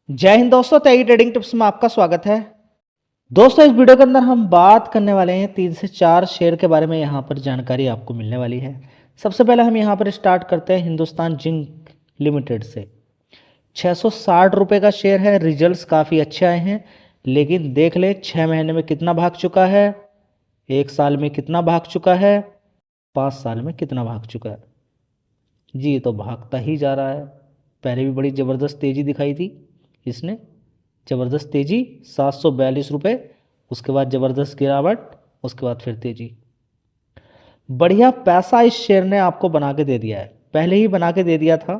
जय हिंद दोस्तों, तेगी trading tips में आपका स्वागत है। दोस्तों, इस वीडियो के अंदर हम बात करने वाले हैं 3 से 4 शेयर के बारे में। यहाँ पर जानकारी आपको मिलने वाली है। सबसे पहले हम यहाँ पर स्टार्ट करते हैं हिंदुस्तान जिंक लिमिटेड से। 660 रुपये का शेयर है। रिजल्ट्स काफ़ी अच्छे आए हैं, लेकिन देख ले 6 महीने में कितना भाग चुका है, 1 साल में कितना भाग चुका है, 5 साल में कितना भाग चुका है। जी, ये तो भागता ही जा रहा है। पहले भी बड़ी ज़बरदस्त तेज़ी दिखाई थी इसने, ज़बरदस्त तेज़ी 742 रुपये, उसके बाद ज़बरदस्त गिरावट, उसके बाद फिर तेज़ी। बढ़िया पैसा इस शेयर ने आपको बना के दे दिया है, पहले ही बना के दे दिया था।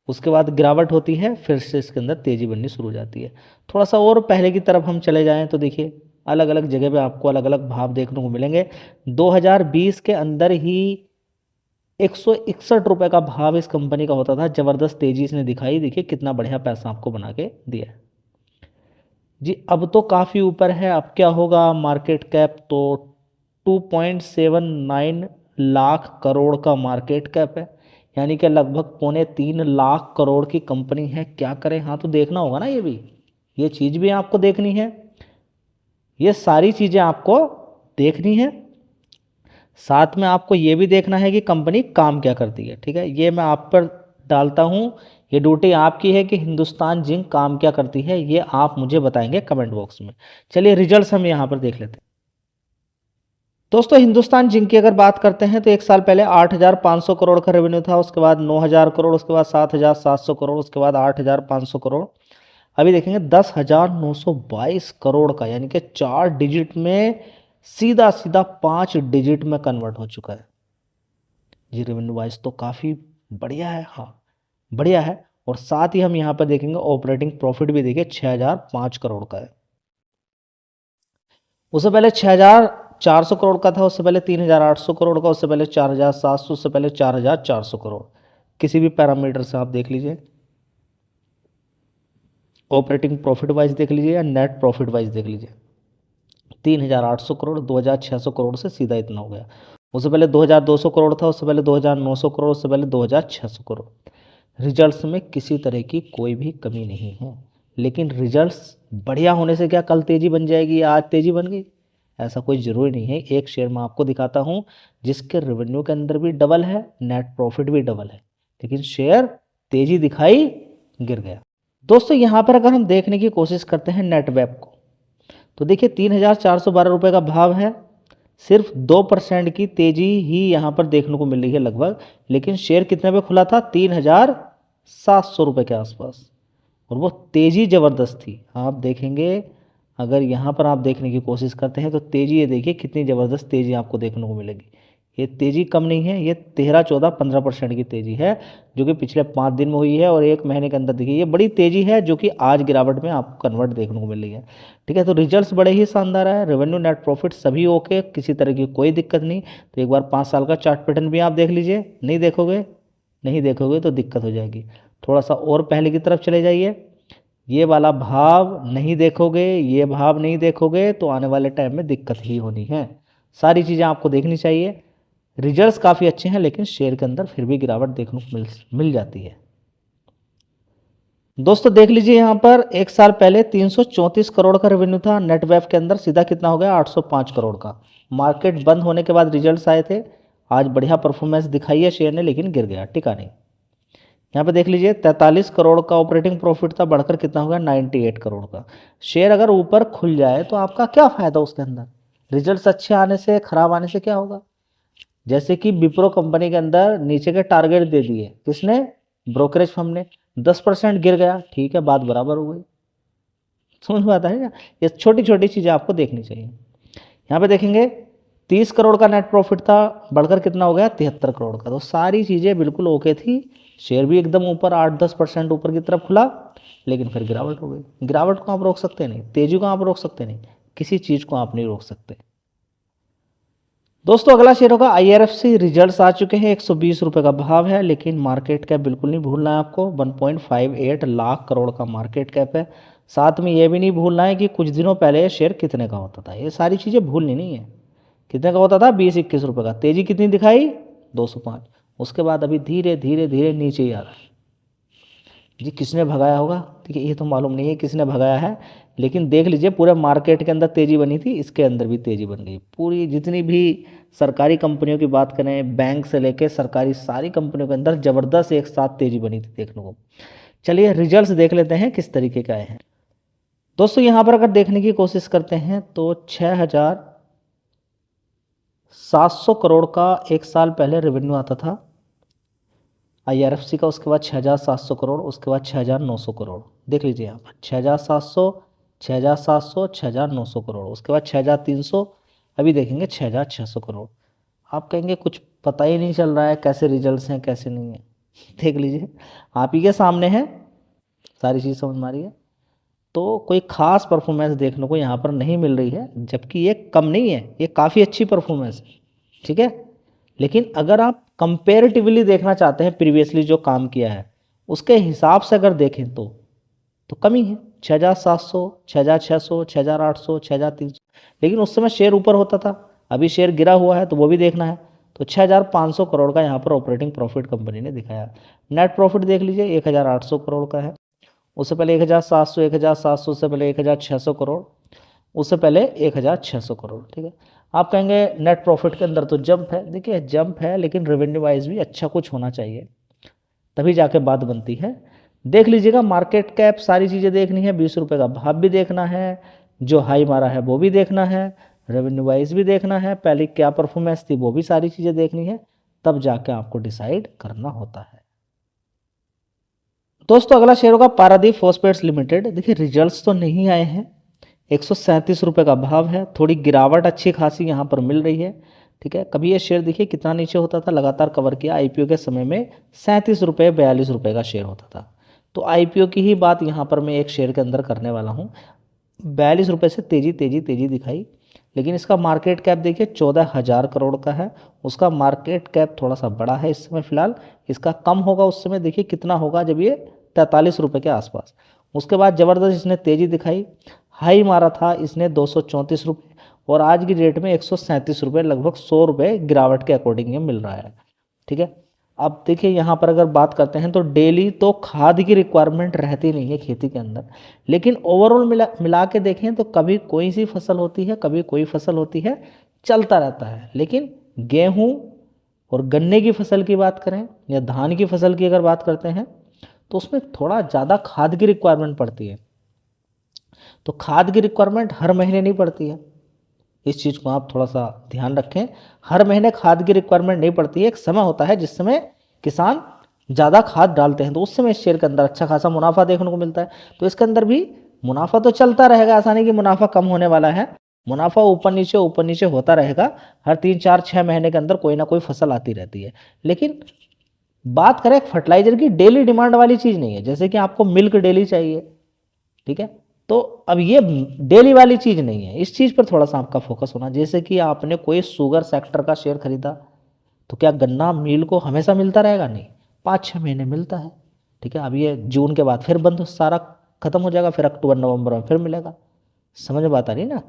उसके बाद गिरावट होती है, फिर से इसके अंदर तेज़ी बननी शुरू हो जाती है। थोड़ा सा और पहले की तरफ हम चले जाएं तो देखिए अलग अलग जगह पे आपको अलग अलग भाव देखने को मिलेंगे। 2020 के अंदर ही 161 रुपये का भाव इस कंपनी का होता था। ज़बरदस्त तेज़ी इसने दिखाई, देखिए कितना बढ़िया पैसा आपको बना के दिया है जी। अब तो काफ़ी ऊपर है। अब क्या होगा, मार्केट कैप तो 2.79 लाख करोड़ का मार्केट कैप है, यानी कि लगभग 2.25 लाख करोड़ की कंपनी है। क्या करें, हाँ तो देखना होगा ना, ये चीज़ भी आपको देखनी है। ये सारी चीज़ें आपको देखनी है। साथ में आपको ये भी देखना है कि कंपनी काम क्या करती है। ठीक है, ये मैं आप पर डालता हूँ, ये ड्यूटी आपकी है कि हिंदुस्तान जिंक काम क्या करती है, ये आप मुझे बताएंगे कमेंट बॉक्स में। चलिए रिजल्ट्स हम यहाँ पर देख लेते हैं। दोस्तों, हिंदुस्तान जिंक की अगर बात करते हैं तो 1 साल पहले 8,500 करोड़ का रेवेन्यू था, उसके बाद 9,000 करोड़, उसके बाद 7,700 करोड़, उसके बाद 8,500 करोड़। अभी देखेंगे 10,922 करोड़ का, यानी कि 4 डिजिट में सीधा सीधा 5 डिजिट में कन्वर्ट हो चुका है जी। रेवेन्यू वाइज तो काफ़ी बढ़िया है, हाँ बढ़िया है। और साथ ही हम यहाँ पर देखेंगे ऑपरेटिंग प्रॉफिट भी देखिए 6,005 करोड़ का है। उससे पहले 6,400 करोड़ का था, उससे पहले 3,800 करोड़ का, उससे पहले 4,700, उससे पहले 4,400 करोड़। किसी भी पैरामीटर से आप देख लीजिए, ऑपरेटिंग प्रॉफिट वाइज देख लीजिए या नेट प्रॉफिट वाइज देख लीजिए, 3,800 करोड़ 2,600 करोड़ से सीधा इतना हो गया। उससे पहले 2,200 करोड़ था, उससे पहले 2,900 करोड़, उससे पहले 2,600 करोड़। रिजल्ट्स में किसी तरह की कोई भी कमी नहीं है, लेकिन रिजल्ट्स बढ़िया होने से क्या कल तेज़ी बन जाएगी या आज तेज़ी बन गई, ऐसा कोई ज़रूरी नहीं है। एक शेयर मैं आपको दिखाता हूँ जिसके रेवेन्यू के अंदर भी डबल है, नेट प्रॉफिट भी डबल है, लेकिन शेयर तेज़ी दिखाई, गिर गया। दोस्तों, यहाँ पर अगर हम देखने की कोशिश करते हैं नेटवेब को, तो देखिए 3,412 रुपये का भाव है। सिर्फ 2% की तेज़ी ही यहाँ पर देखने को मिल रही है लगभग, लेकिन शेयर कितने पे खुला था, 3,700 रुपये के आसपास, और वो तेज़ी ज़बरदस्त थी। आप देखेंगे, अगर यहाँ पर आप देखने की कोशिश करते हैं तो तेज़ी, ये देखिए कितनी ज़बरदस्त तेज़ी आपको देखने को मिलेगी। ये तेज़ी कम नहीं है, ये 13, 14, 15% की तेज़ी है जो कि पिछले 5 दिन में हुई है, और 1 महीने के अंदर देखिए ये बड़ी तेज़ी है जो कि आज गिरावट में आपको कन्वर्ट देखने को मिल रही है। ठीक है, तो रिजल्ट्स बड़े ही शानदार है। रेवेन्यू, नेट प्रॉफिट सभी ओके, किसी तरह की कोई दिक्कत नहीं। तो एक बार 5 साल का चार्ट पैटर्न भी आप देख लीजिए। नहीं देखोगे तो दिक्कत हो जाएगी। थोड़ा सा और पहले की तरफ चले जाइए, ये वाला भाव नहीं देखोगे, ये भाव नहीं देखोगे तो आने वाले टाइम में दिक्कत ही होनी है। सारी चीज़ें आपको देखनी चाहिए। रिजल्ट्स काफ़ी अच्छे हैं, लेकिन शेयर के अंदर फिर भी गिरावट देखने को मिल जाती है। दोस्तों देख लीजिए, यहाँ पर 1 साल पहले 334 करोड़ का रेवेन्यू था, नेट वेब के अंदर सीधा कितना हो गया, 805 करोड़ का। मार्केट बंद होने के बाद रिजल्ट्स आए थे, आज बढ़िया परफॉर्मेंस दिखाई है शेयर ने, लेकिन गिर गया, टिका नहीं। यहाँ पे देख लीजिए 43 करोड़ का ऑपरेटिंग प्रॉफिट था, बढ़कर कितना हो गया, 98 करोड़ का। शेयर अगर ऊपर खुल जाए तो आपका क्या फ़ायदा उसके अंदर, रिजल्ट्स अच्छे आने से, खराब आने से क्या होगा। जैसे कि विप्रो कंपनी के अंदर नीचे के टारगेट दे दिए, किसने, ब्रोकरेज फर्म ने, 10% गिर गया, ठीक है, बात बराबर हो गई। समझ में आता है क्या, ये छोटी छोटी चीज़ें आपको देखनी चाहिए। यहाँ पे देखेंगे 30 करोड़ का नेट प्रॉफिट था, बढ़कर कितना हो गया, 73 करोड़ का। तो सारी चीज़ें बिल्कुल ओके थी। शेयर भी एकदम ऊपर 8-10% ऊपर की तरफ खुला, लेकिन फिर गिरावट हो गई। गिरावट को आप रोक सकते नहीं, तेजी को आप रोक सकते नहीं, किसी चीज़ को आप नहीं रोक सकते। दोस्तों, अगला शेयर होगा IRFC। रिजल्ट्स आ चुके हैं, 120 रुपये का भाव है, लेकिन मार्केट कैप बिल्कुल नहीं भूलना है आपको, 1.58 लाख करोड़ का मार्केट कैप है। साथ में ये भी नहीं भूलना है कि कुछ दिनों पहले शेयर कितने का होता था, ये सारी चीज़ें भूलनी नहीं है। कितने का होता था, 20-21 रुपये का। तेजी कितनी दिखाई, 205। उसके बाद अभी धीरे धीरे धीरे नीचे ही आ रहा है। जी किसने भगाया होगा, ठीक है, ये तो मालूम नहीं है किसने भगाया है, लेकिन देख लीजिए पूरे मार्केट के अंदर तेज़ी बनी थी, इसके अंदर भी तेज़ी बन गई। पूरी जितनी भी सरकारी कंपनियों की बात करें, बैंक से लेकर सरकारी सारी कंपनियों के अंदर ज़बरदस्त एक साथ तेज़ी बनी थी देखने को। चलिए रिजल्ट्स देख लेते हैं किस तरीके के आए हैं। दोस्तों यहाँ पर अगर देखने की कोशिश करते हैं तो 6,700 करोड़ का एक साल पहले रेवेन्यू आता था IRFC का, उसके बाद 6,700 करोड़, उसके बाद 6,900 करोड़। देख लीजिए यहाँ पर 6,700, 6,700, 6,900 करोड़, उसके बाद 6,300, अभी देखेंगे 6,600 करोड़। आप कहेंगे कुछ पता ही नहीं चल रहा है कैसे रिजल्ट्स हैं कैसे नहीं है। देख लीजिए आप ही के सामने है, सारी चीज़ समझ में आ रही है। तो कोई खास परफॉर्मेंस देखने को यहाँ पर नहीं मिल रही है, जबकि ये कम नहीं है, ये काफ़ी अच्छी परफॉर्मेंस है, ठीक है। लेकिन अगर आप कंपेरेटिवली देखना चाहते हैं प्रीवियसली जो काम किया है उसके हिसाब से अगर देखें तो कमी है। 6,700, 6,600, 6,800, 6,300, लेकिन उस समय शेयर ऊपर होता था, अभी शेयर गिरा हुआ है तो वो भी देखना है। तो 6,500 करोड़ का यहाँ पर ऑपरेटिंग प्रॉफिट कंपनी ने दिखाया। नेट प्रॉफिट देख लीजिए 1,800 करोड़ का है, उससे पहले 1,700, 1,700 से पहले 1,600 करोड़, उससे पहले 1,600 करोड़, ठीक है। आप कहेंगे नेट प्रॉफिट के अंदर तो जंप है, देखिए जंप है लेकिन रेवेन्यू वाइज भी अच्छा कुछ होना चाहिए, तभी जाके बात बनती है। देख लीजिएगा मार्केट कैप सारी चीज़ें देखनी है, 20 रुपये का भाव भी देखना है, जो हाई मारा है वो भी देखना है, रेवेन्यू वाइज भी देखना है, पहले क्या परफॉर्मेंस थी वो भी सारी चीज़ें देखनी है, तब जाके आपको डिसाइड करना होता है। दोस्तों अगला शेयर होगा पारादीप फॉस्फेट्स लिमिटेड। देखिए रिजल्ट्स तो नहीं आए हैं, 137 रुपये का भाव है, थोड़ी गिरावट अच्छी खासी यहाँ पर मिल रही है, ठीक है। कभी ये शेयर देखिए कितना नीचे होता था, लगातार कवर किया, IPO के समय में 37 रुपये 42 रुपये का शेयर होता था। तो IPO की ही बात यहाँ पर मैं एक शेयर के अंदर करने वाला हूँ। 42 रुपये से तेज़ी तेज़ी तेज़ी दिखाई, लेकिन इसका मार्केट कैप देखिए 14,000 करोड़ का है, उसका मार्केट कैप थोड़ा सा बड़ा है इस समय फिलहाल, इसका कम होगा उस समय देखिए कितना होगा जब ये 43 रुपये के आसपास। उसके बाद ज़बरदस्त इसने तेज़ी दिखाई, हाई मारा था इसने 234 रुपये, और आज की डेट में 137 रुपये, लगभग 100 रुपये गिरावट के अकॉर्डिंग ये मिल रहा है, ठीक है। अब देखिए यहाँ पर अगर बात करते हैं तो डेली तो खाद की रिक्वायरमेंट रहती नहीं है खेती के अंदर, लेकिन ओवरऑल मिला के देखें तो कभी कोई सी फसल होती है, कभी कोई फसल होती है, चलता रहता है। लेकिन गेहूँ और गन्ने की फसल की बात करें या धान की फसल की अगर बात करते हैं तो उसमें थोड़ा ज़्यादा खाद की रिक्वायरमेंट पड़ती है। तो खाद की रिक्वायरमेंट हर महीने नहीं पड़ती है, इस चीज़ को आप थोड़ा सा ध्यान रखें। हर महीने खाद की रिक्वायरमेंट नहीं पड़ती है, एक समय होता है जिस समय किसान ज़्यादा खाद डालते हैं तो उस समय इस शेयर के अंदर अच्छा खासा मुनाफा देखने को मिलता है। तो इसके अंदर भी मुनाफा तो चलता रहेगा, ऐसा नहीं कि मुनाफा कम होने वाला है, मुनाफा ऊपर नीचे होता रहेगा, हर 3, 4, 6 महीने के अंदर कोई ना कोई फसल आती रहती है। लेकिन बात करें फर्टिलाइजर की, डेली डिमांड वाली चीज़ नहीं है, जैसे कि आपको मिल्क डेली चाहिए, ठीक है, तो अब ये डेली वाली चीज़ नहीं है, इस चीज़ पर थोड़ा सा आपका फोकस होना। जैसे कि आपने कोई शुगर सेक्टर का शेयर खरीदा तो क्या गन्ना मिल को हमेशा मिलता रहेगा? नहीं, 5-6 महीने मिलता है, ठीक है। अब ये जून के बाद फिर बंद सारा खत्म हो जाएगा, फिर अक्टूबर नवंबर में फिर मिलेगा, समझ में बात आ रही ना।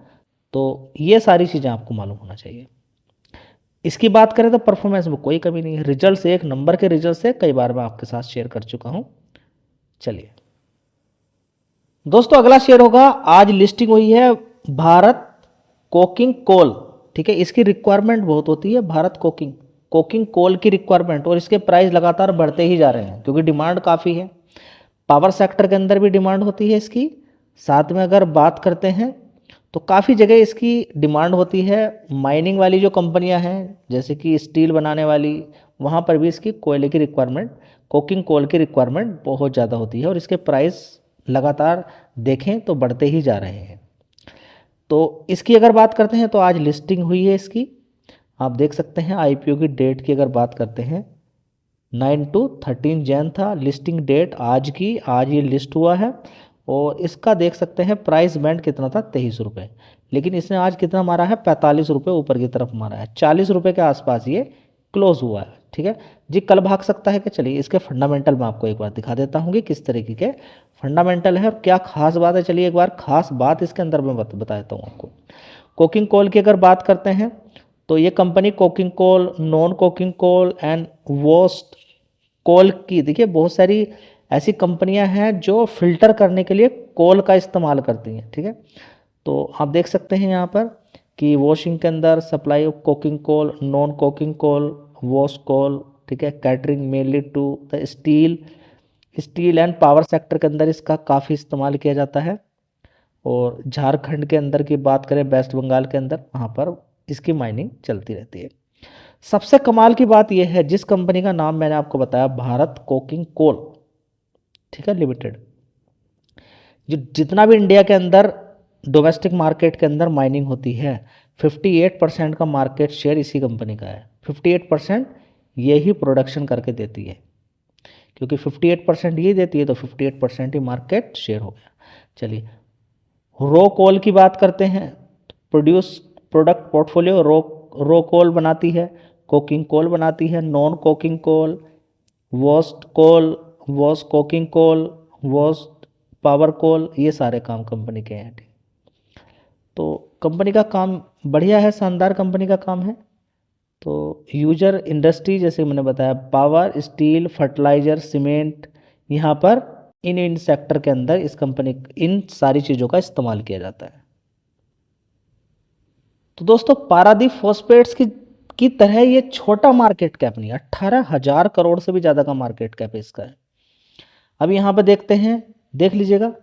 तो ये सारी चीज़ें आपको मालूम होना चाहिए। इसकी बात करें तो परफॉर्मेंस में कोई कमी नहीं है, रिजल्ट से एक नंबर के रिजल्ट से कई बार मैं आपके साथ शेयर कर चुका हूँ। चलिए दोस्तों अगला शेयर होगा, आज लिस्टिंग हुई है भारत कोकिंग कोल, ठीक है। इसकी रिक्वायरमेंट बहुत होती है, भारत कोकिंग कोल की रिक्वायरमेंट, और इसके प्राइस लगातार बढ़ते ही जा रहे हैं क्योंकि डिमांड काफ़ी है। पावर सेक्टर के अंदर भी डिमांड होती है इसकी, साथ में अगर बात करते हैं तो काफ़ी जगह इसकी डिमांड होती है। माइनिंग वाली जो कंपनियां हैं जैसे कि स्टील बनाने वाली, वहाँ पर भी इसकी कोयले की रिक्वायरमेंट, कोकिंग कोल की रिक्वायरमेंट बहुत ज़्यादा होती है, और इसके प्राइस लगातार देखें तो बढ़ते ही जा रहे हैं। तो इसकी अगर बात करते हैं तो आज लिस्टिंग हुई है इसकी, आप देख सकते हैं। IPO की डेट की अगर बात करते हैं 9 to 13 जैन था लिस्टिंग डेट आज की, आज ये लिस्ट हुआ है। और इसका देख सकते हैं प्राइस बैंड कितना था, 23 रुपये, लेकिन इसने आज कितना मारा है, 45 रुपये ऊपर की तरफ मारा है, 40 रुपये के आसपास ये क्लोज हुआ है, ठीक है जी। कल भाग सकता है कि, चलिए इसके फंडामेंटल मैं आपको एक बार दिखा देता हूँ कि किस तरीके के फंडामेंटल है और क्या खास बात है। चलिए एक बार खास बात इसके अंदर मैं बता देता हूँ आपको। कोकिंग कोल की अगर बात करते हैं तो ये company coking coal, non coking coal and washed coal की देखिए बहुत सारी ऐसी कंपनियां हैं जो फिल्टर करने के लिए कोल का इस्तेमाल करती हैं, ठीक है। तो आप देख सकते हैं यहाँ पर कि वॉशिंग के अंदर supply of coking coal, non coking coal, wash coal, ठीक है। Catering mainly to the steel and power sector के अंदर इसका काफ़ी इस्तेमाल किया जाता है। और झारखंड के अंदर की बात करें, वेस्ट बंगाल के अंदर, वहाँ पर इसकी माइनिंग चलती रहती है। सबसे कमाल की बात यह है, जिस कंपनी का नाम मैंने आपको बताया, भारत कोकिंग कोल, ठीक है, लिमिटेड, जो जितना भी इंडिया के अंदर डोमेस्टिक मार्केट के अंदर माइनिंग होती है, 58% का मार्केट शेयर इसी कंपनी का है। 58% यही प्रोडक्शन करके देती है, क्योंकि 58% ये देती है तो 58% ही मार्केट शेयर हो गया। चलिए, रो कोल की बात करते हैं। प्रोडक्ट पोर्टफोलियो, रो कोल बनाती है, कोकिंग कोल बनाती है, non coking coal, washed coal, wash coking coal, wash power coal, ये सारे काम कंपनी के हैं, ठीक। तो कंपनी का काम बढ़िया है, शानदार कंपनी का काम है। तो यूजर इंडस्ट्री, जैसे मैंने बताया, पावर, स्टील, फर्टिलाइजर, सीमेंट, यहाँ पर इन सेक्टर के अंदर इस कंपनी, इन सारी चीज़ों का इस्तेमाल किया जाता है। तो दोस्तों, पारादीप फॉस्फेट्स की तरह ये छोटा मार्केट कैप नहीं है, 18,000 करोड़ से भी ज़्यादा का मार्केट कैप इसका है। अब यहाँ पर देखते हैं, देख लीजिएगा,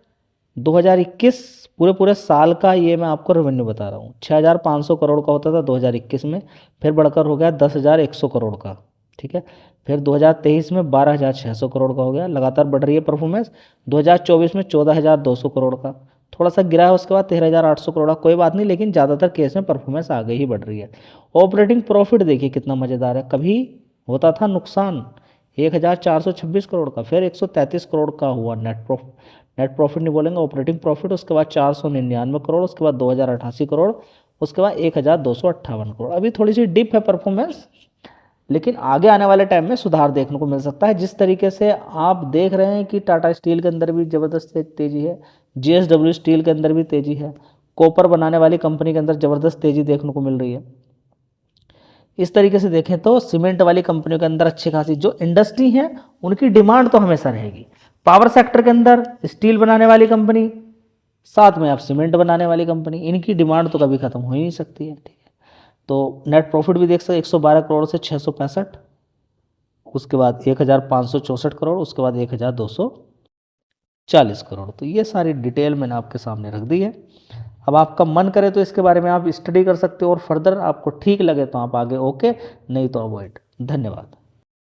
2021 पूरे साल का ये मैं आपको रेवेन्यू बता रहा हूँ। 6,500 करोड़ का होता था 2021 में, फिर बढ़कर हो गया 10,100 करोड़ का, ठीक है। फिर 2023 में 12,600 करोड़ का हो गया, लगातार बढ़ रही है परफॉर्मेंस। 2024 में 14,200 करोड़ का, थोड़ा सा गिरा है, उसके बाद 13,800 करोड़ का, कोई बात नहीं, लेकिन ज़्यादातर केस में परफॉर्मेंस आगे ही बढ़ रही है। ऑपरेटिंग प्रॉफिट देखिए कितना मज़ेदार है, कभी होता था नुकसान 1,426 करोड़ का, फिर 133 करोड़ का हुआ नेट प्रॉफिट नहीं बोलेंगे, ऑपरेटिंग प्रॉफिट, उसके बाद 499 करोड़, उसके बाद 2,088 करोड़, उसके बाद 1,258 करोड़। अभी थोड़ी सी डिप है परफॉर्मेंस, लेकिन आगे आने वाले टाइम में सुधार देखने को मिल सकता है। जिस तरीके से आप देख रहे हैं कि टाटा स्टील के अंदर भी ज़बरदस्त तेज़ी है, JSW स्टील के अंदर भी तेज़ी है, कॉपर बनाने वाली कंपनी के अंदर ज़बरदस्त तेज़ी देखने को मिल रही है। इस तरीके से देखें तो सीमेंट वाली कंपनियों के अंदर अच्छी खासी जो इंडस्ट्री है, उनकी डिमांड तो हमेशा रहेगी। पावर सेक्टर के अंदर स्टील बनाने वाली कंपनी, साथ में आप सीमेंट बनाने वाली कंपनी, इनकी डिमांड तो कभी खत्म हो ही नहीं सकती है, ठीक है। तो नेट प्रॉफिट भी देख सकते, 112 करोड़ से 665, उसके बाद 1,564 करोड़, उसके बाद 1,240 करोड़। तो ये सारी डिटेल मैंने आपके सामने रख दी है। अब आपका मन करे तो इसके बारे में आप स्टडी कर सकते हो, और फर्दर आपको ठीक लगे तो आप आगे ओके, नहीं तो अवॉइड। धन्यवाद।